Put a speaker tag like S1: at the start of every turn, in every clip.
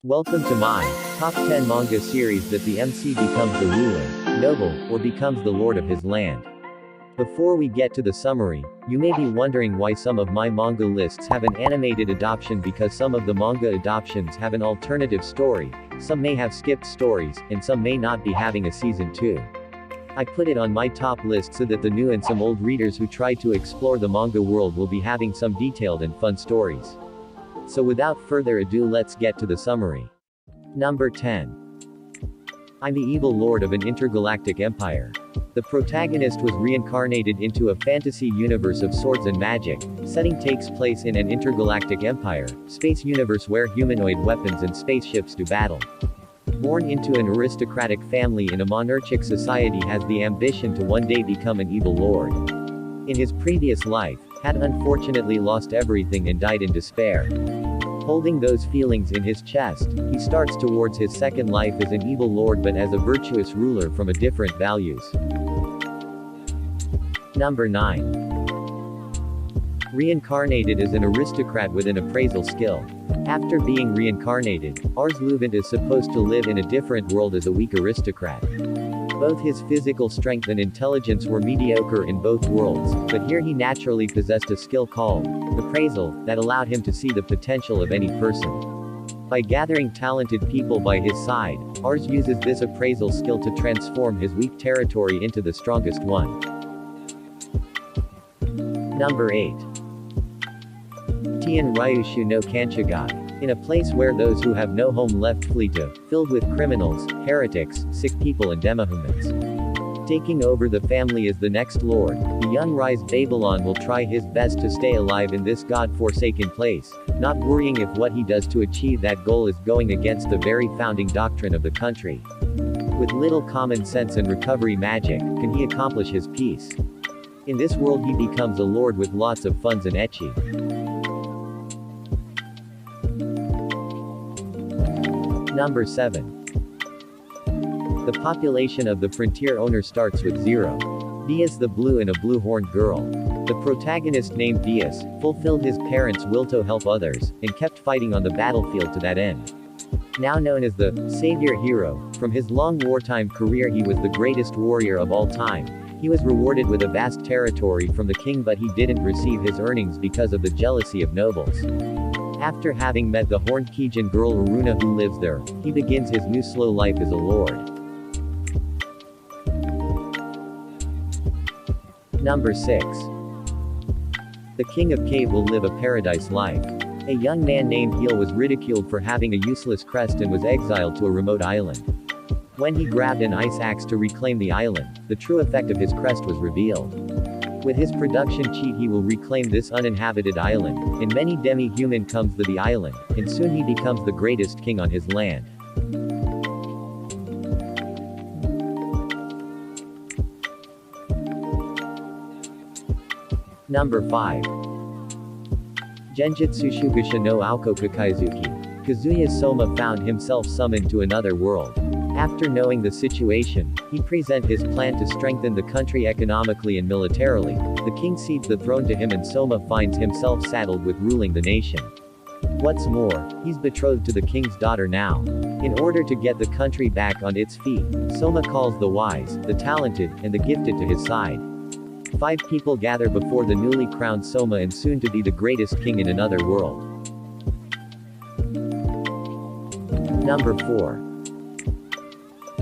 S1: Welcome to my top 10 manga series that the MC becomes the ruler, noble, or becomes the lord of his land. Before we get to the summary, you may be wondering why some of my manga lists have an animated adaptation, because some of the manga adaptations have an alternative story, some may have skipped stories, and some may not be having a season 2. I put it on my top list so that the new and some old readers who try to explore the manga world will be having some detailed and fun stories. So without further ado, let's get to the summary. Number 10. I'm the evil lord of an intergalactic empire. The protagonist was reincarnated into a fantasy universe of swords and magic. Setting takes place in an intergalactic empire, space universe where humanoid weapons and spaceships do battle. Born into an aristocratic family in a monarchic society, has the ambition to one day become an evil lord. In his previous life, had unfortunately lost everything and died in despair. Holding those feelings in his chest, he starts towards his second life as an evil lord, but as a virtuous ruler from a different values. Number 9. Reincarnated as an aristocrat with an appraisal skill. After being reincarnated, Arsluvan is supposed to live in a different world as a weak aristocrat. Both his physical strength and intelligence were mediocre in both worlds, but here he naturally possessed a skill called Appraisal, that allowed him to see the potential of any person. By gathering talented people by his side, Ars uses this appraisal skill to transform his weak territory into the strongest one. Number 8. Tien RYOUSHU no KANCHIGAI. In a place where those who have no home left flee to, filled with criminals, heretics, sick people and demihumans. Taking over the family as the next lord, the young Rise Babylon will try his best to stay alive in this god-forsaken place, not worrying if what he does to achieve that goal is going against the very founding doctrine of the country. With little common sense and recovery magic, can he accomplish his peace? In this world he becomes a lord with lots of funds and ecchi. Number 7. The population of the frontier owner starts with 0. Diaz the Blue and a blue-horned girl. The protagonist named Diaz, fulfilled his parents' will to help others, and kept fighting on the battlefield to that end. Now known as the savior hero, from his long wartime career he was the greatest warrior of all time. He was rewarded with a vast territory from the king, but he didn't receive his earnings because of the jealousy of nobles. After having met the horned Kijin girl Aruna who lives there, he begins his new slow life as a lord. Number 6. The king of cave will live a paradise life. A young man named Heel was ridiculed for having a useless crest and was exiled to a remote island. When he grabbed an ice axe to reclaim the island, the true effect of his crest was revealed. With his production cheat he will reclaim this uninhabited island, and many demi-human comes to the island, and soon he becomes the greatest king on his land. Number 5. Genjutsu Shugasha no Oukokukaizouki. Kazuya Soma found himself summoned to another world. After knowing the situation, he presents his plan to strengthen the country economically and militarily. The king cedes the throne to him and Soma finds himself saddled with ruling the nation. What's more, he's betrothed to the king's daughter now. In order to get the country back on its feet, Soma calls the wise, the talented, and the gifted to his side. 5 people gather before the newly crowned Soma and soon to be the greatest king in another world. Number 4.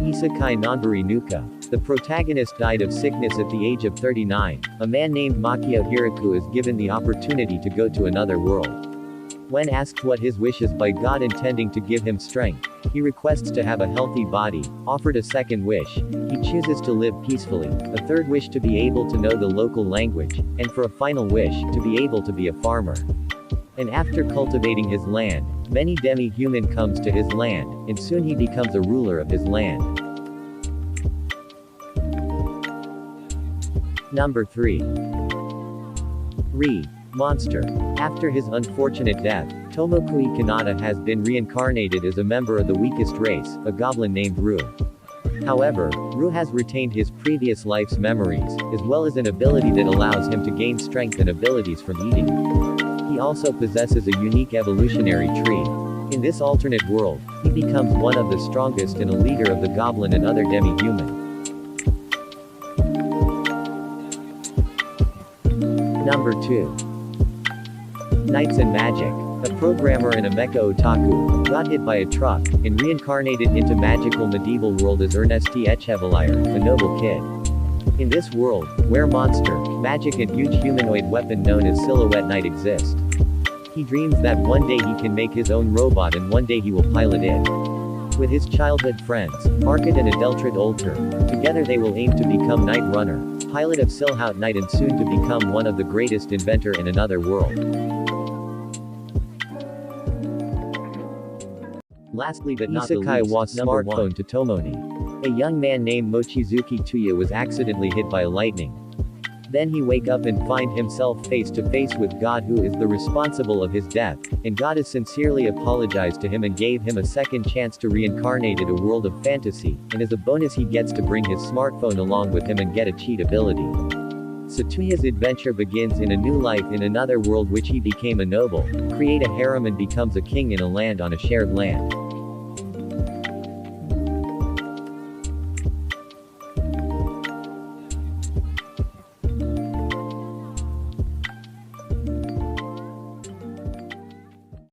S1: Isekai Nonbiri Nouka. The protagonist died of sickness at the age of 39. A man named Makio Hiraku is given the opportunity to go to another world. When asked what his wish is by God intending to give him strength, he requests to have a healthy body. Offered a second wish, he chooses to live peacefully, a third wish to be able to know the local language, and for a final wish, to be able to be a farmer. And after cultivating his land, many demi-human comes to his land, and soon he becomes a ruler of his land. Number 3. Monster. After his unfortunate death, Tomokui Kanata has been reincarnated as a member of the weakest race, a goblin named Ryu. However, Ryu has retained his previous life's memories, as well as an ability that allows him to gain strength and abilities from eating. He also possesses a unique evolutionary tree. In this alternate world, he becomes one of the strongest and a leader of the goblin and other demi-human. Number 2. Knights and Magic. A programmer and a mecha otaku, got hit by a truck, and reincarnated into magical medieval world as TEIHEN, a noble kid. In this world, where monster, magic and huge humanoid weapon known as Silhouette Knight exist. He dreams that one day he can make his own robot and one day he will pilot it. With his childhood friends, Arkad and Adeltrid Olter, together they will aim to become Knight Runner, pilot of Silhouette Knight and soon to become one of the greatest inventor in another world. Lastly but not the least, Isekai wa smartphone to tomoni. A young man named Mochizuki Tuya was accidentally hit by lightning. Then he wake up and find himself face to face with God, who is the responsible of his death, and God has sincerely apologized to him and gave him a second chance to reincarnate in a world of fantasy, and as a bonus he gets to bring his smartphone along with him and get a cheat ability. Satuya's adventure begins in a new life in another world which he became a noble, create a harem and becomes a king in a land on a shared land.